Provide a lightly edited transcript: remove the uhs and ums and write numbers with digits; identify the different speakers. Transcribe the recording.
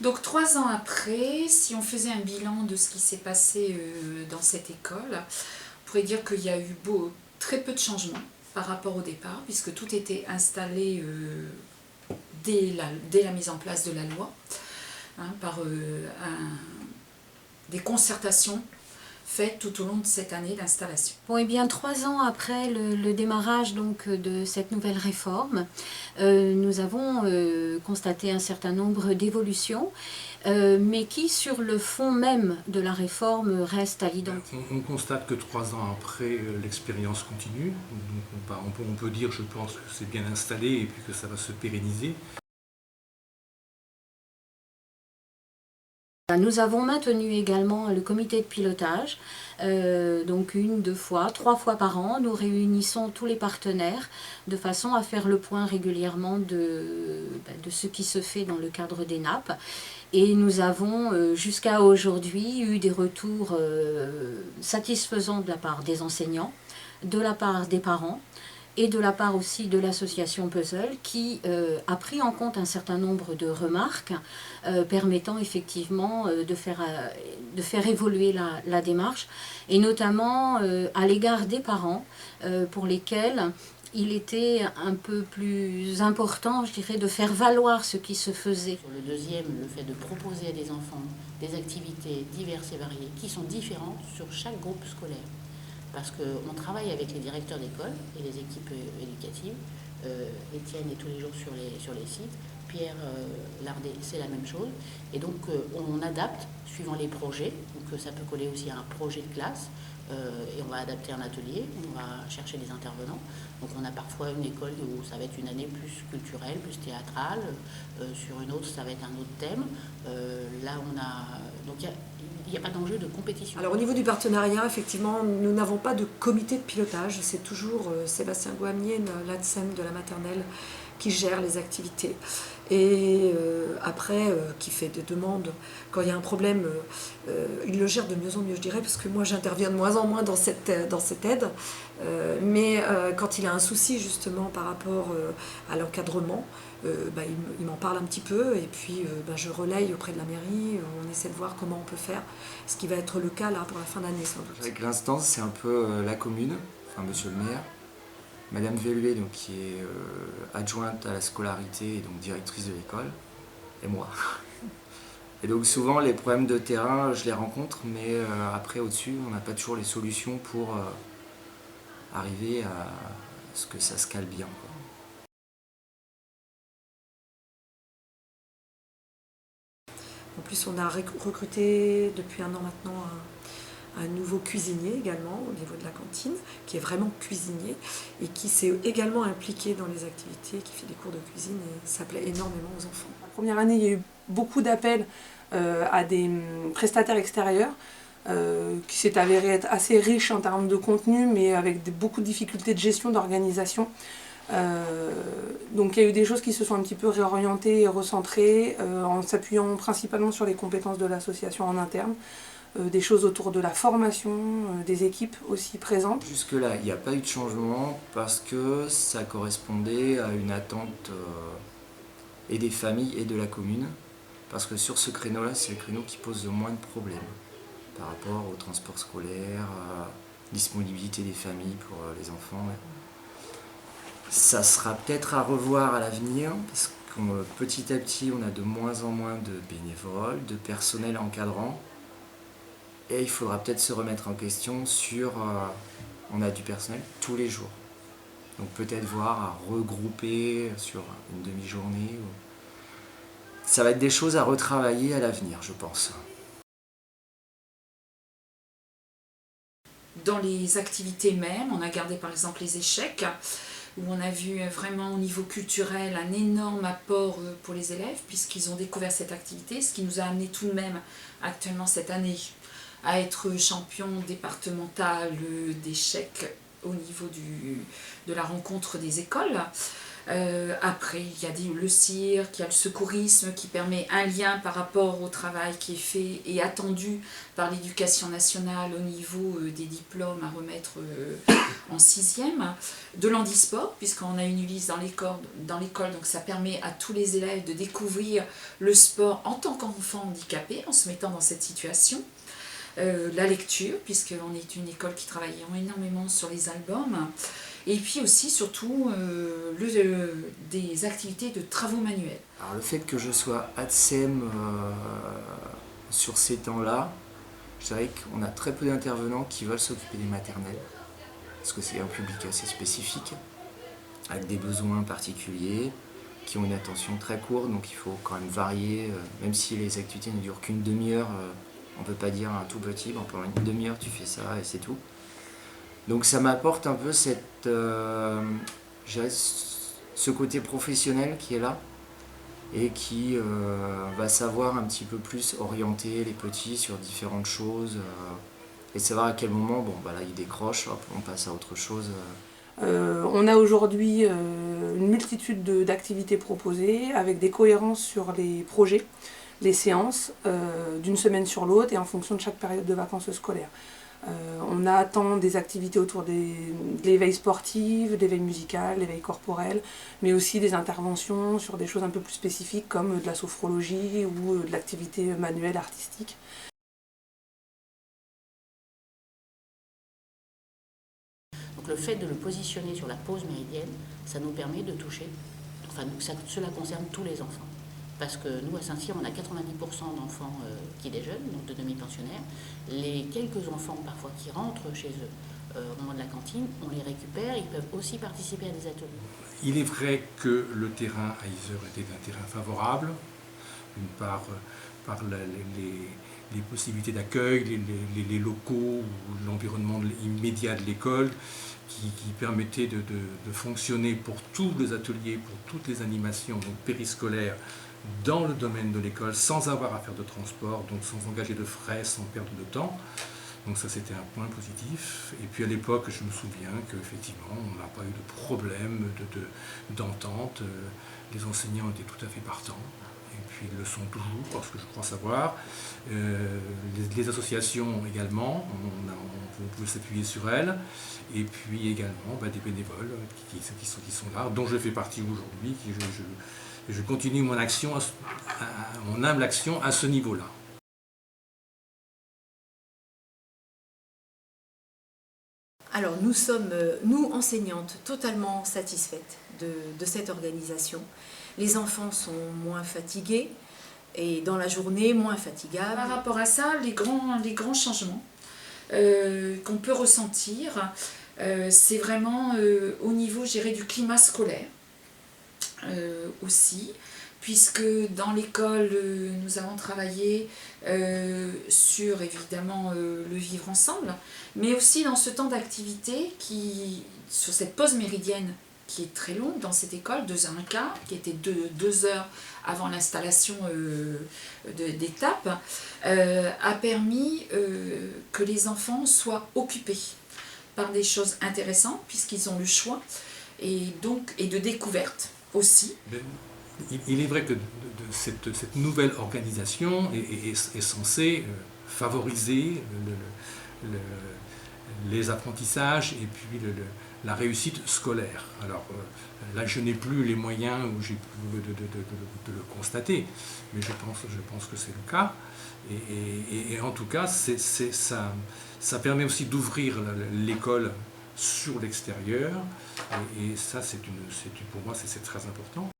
Speaker 1: Donc 3 ans après, si on faisait un bilan de ce qui s'est passé dans cette école, on pourrait dire qu'il y a eu très peu de changements par rapport au départ, puisque tout était installé dès la mise en place de la loi, par des concertations faites tout au long de cette année d'installation.
Speaker 2: Bon, et bien 3 ans après le démarrage donc, de cette nouvelle réforme, nous avons constaté un certain nombre d'évolutions, mais qui sur le fond même de la réforme restent à l'identique.
Speaker 3: On constate que 3 ans après, l'expérience continue. Donc on peut dire, je pense, que c'est bien installé et puis que ça va se pérenniser.
Speaker 2: Nous avons maintenu également le comité de pilotage, donc 1, 2 fois, 3 fois par an. Nous réunissons tous les partenaires de façon à faire le point régulièrement de ce qui se fait dans le cadre des NAP. Et nous avons jusqu'à aujourd'hui eu des retours satisfaisants de la part des enseignants, de la part des parents, et de la part aussi de l'association Puzzle qui a pris en compte un certain nombre de remarques permettant effectivement de faire évoluer la démarche, et notamment à l'égard des parents pour lesquels il était un peu plus important, je dirais, de faire valoir ce qui se faisait.
Speaker 4: Sur le deuxième, le fait de proposer à des enfants des activités diverses et variées qui sont différentes sur chaque groupe scolaire. Parce qu'on travaille avec les directeurs d'école et les équipes éducatives. Étienne est tous les jours sur les sites. Pierre Lardet, c'est la même chose. Et donc, on adapte suivant les projets. Donc, ça peut coller aussi à un projet de classe. Et on va adapter un atelier, on va chercher des intervenants. Donc, on a parfois une école où ça va être une année plus culturelle, plus théâtrale. Sur une autre, ça va être un autre thème. Là, on a... Donc, il n'y a pas d'enjeu de compétition.
Speaker 5: Alors au niveau du partenariat, effectivement, nous n'avons pas de comité de pilotage. C'est toujours Sébastien Gouamier, l'ADSEM de la maternelle, qui gère les activités. Et après, qui fait des demandes. Quand il y a un problème, il le gère de mieux en mieux, je dirais, parce que moi j'interviens de moins en moins dans cette aide. Mais quand il a un souci justement par rapport à l'encadrement, il m'en parle un petit peu, et puis je relaye auprès de la mairie, on essaie de voir comment on peut faire, ce qui va être le cas là pour la fin d'année sans doute.
Speaker 6: Avec l'instance, c'est un peu la commune, enfin monsieur le maire, Madame Velluet, donc, qui est adjointe à la scolarité et donc directrice de l'école, et moi. Et donc souvent les problèmes de terrain, je les rencontre, mais après au-dessus, on n'a pas toujours les solutions pour arriver à ce que ça se cale bien, quoi.
Speaker 5: En plus, on a recruté depuis 1 an maintenant un nouveau cuisinier également au niveau de la cantine, qui est vraiment cuisinier et qui s'est également impliqué dans les activités, qui fait des cours de cuisine, et ça plaît énormément aux enfants.
Speaker 7: La première année, il y a eu beaucoup d'appels à des prestataires extérieurs qui s'est avéré être assez riche en termes de contenu, mais avec beaucoup de difficultés de gestion, d'organisation. Donc il y a eu des choses qui se sont un petit peu réorientées et recentrées en s'appuyant principalement sur les compétences de l'association en interne, des choses autour de la formation, des équipes aussi présentes.
Speaker 6: Jusque-là, il n'y a pas eu de changement parce que ça correspondait à une attente et des familles et de la commune, parce que sur ce créneau-là, c'est le créneau qui pose le moins de problèmes par rapport au transport scolaire, disponibilité des familles pour les enfants. Ça sera peut-être à revoir à l'avenir, parce que petit à petit, on a de moins en moins de bénévoles, de personnel encadrant. Et il faudra peut-être se remettre en question sur... on a du personnel tous les jours. Donc peut-être voir à regrouper sur une demi-journée. Ça va être des choses à retravailler à l'avenir, je pense.
Speaker 1: Dans les activités même, on a gardé par exemple les échecs, où on a vu vraiment au niveau culturel un énorme apport pour les élèves, puisqu'ils ont découvert cette activité, ce qui nous a amené tout de même actuellement cette année à être champion départemental d'échecs au niveau de la rencontre des écoles. Après, il y a le cirque, il y a le secourisme qui permet un lien par rapport au travail qui est fait et attendu par l'éducation nationale au niveau des diplômes à remettre en 6e. De l'handisport, puisqu'on a une ULIS dans l'école, donc ça permet à tous les élèves de découvrir le sport en tant qu'enfant handicapé, en se mettant dans cette situation. La lecture, puisqu'on est une école qui travaille énormément sur les albums. Et puis aussi, surtout, des activités de travaux manuels.
Speaker 6: Alors le fait que je sois ATSEM sur ces temps-là, je dirais qu'on a très peu d'intervenants qui veulent s'occuper des maternelles, parce que c'est un public assez spécifique, avec des besoins particuliers, qui ont une attention très courte, donc il faut quand même varier, même si les activités ne durent qu'une demi-heure, on ne peut pas dire un tout petit, pendant une demi-heure tu fais ça et c'est tout. Donc ça m'apporte un peu ce côté professionnel qui est là et qui va savoir un petit peu plus orienter les petits sur différentes choses et savoir à quel moment, là ils décrochent, hop, on passe à autre chose.
Speaker 7: On a aujourd'hui une multitude d'activités proposées avec des cohérences sur les projets, les séances d'une semaine sur l'autre et en fonction de chaque période de vacances scolaires. On a tant des activités autour de l'éveil sportif, de l'éveil musical, l'éveil corporel, mais aussi des interventions sur des choses un peu plus spécifiques comme de la sophrologie ou de l'activité manuelle artistique.
Speaker 4: Donc le fait de le positionner sur la pause méridienne, ça nous permet de toucher, cela concerne tous les enfants. Parce que nous, à Saint-Cyr, on a 90% d'enfants qui déjeunent, donc de demi-pensionnaires. Les quelques enfants, parfois, qui rentrent chez eux au moment de la cantine, on les récupère, ils peuvent aussi participer à des ateliers.
Speaker 3: Il est vrai que le terrain à Yzeure était un terrain favorable, d'une part par les possibilités d'accueil, les locaux, l'environnement immédiat de l'école, qui permettait de fonctionner pour tous les ateliers, pour toutes les animations donc périscolaires, dans le domaine de l'école, sans avoir à faire de transport, donc sans engager de frais, sans perdre de temps. Donc ça, c'était un point positif. Et puis à l'époque, je me souviens qu'effectivement, on n'a pas eu de problème d'entente. Les enseignants étaient tout à fait partants. Et puis ils le sont toujours, parce que je crois savoir. Les associations également, on peut s'appuyer sur elles. Et puis également des bénévoles qui sont là, dont je fais partie aujourd'hui. Je continue mon humble action à ce niveau-là.
Speaker 8: Alors nous sommes, nous enseignantes, totalement satisfaites de cette organisation. Les enfants sont moins fatigués et dans la journée moins fatigables.
Speaker 1: Par rapport à ça, les grands changements qu'on peut ressentir, c'est vraiment au niveau, je dirais, du climat scolaire. Aussi, puisque dans l'école, nous avons travaillé sur évidemment le vivre ensemble, mais aussi dans ce temps d'activité sur cette pause méridienne qui est très longue dans cette école, 2h15, qui était 2 heures avant l'installation d'étape, a permis que les enfants soient occupés par des choses intéressantes, puisqu'ils ont le choix, et de découverte aussi.
Speaker 3: Il est vrai que cette nouvelle organisation est censée favoriser les apprentissages et puis la réussite scolaire. Alors là, je n'ai plus les moyens où j'ai de le constater, mais je pense que c'est le cas. Et en tout cas, ça permet aussi d'ouvrir l'école sur l'extérieur, et ça, pour moi, c'est très important.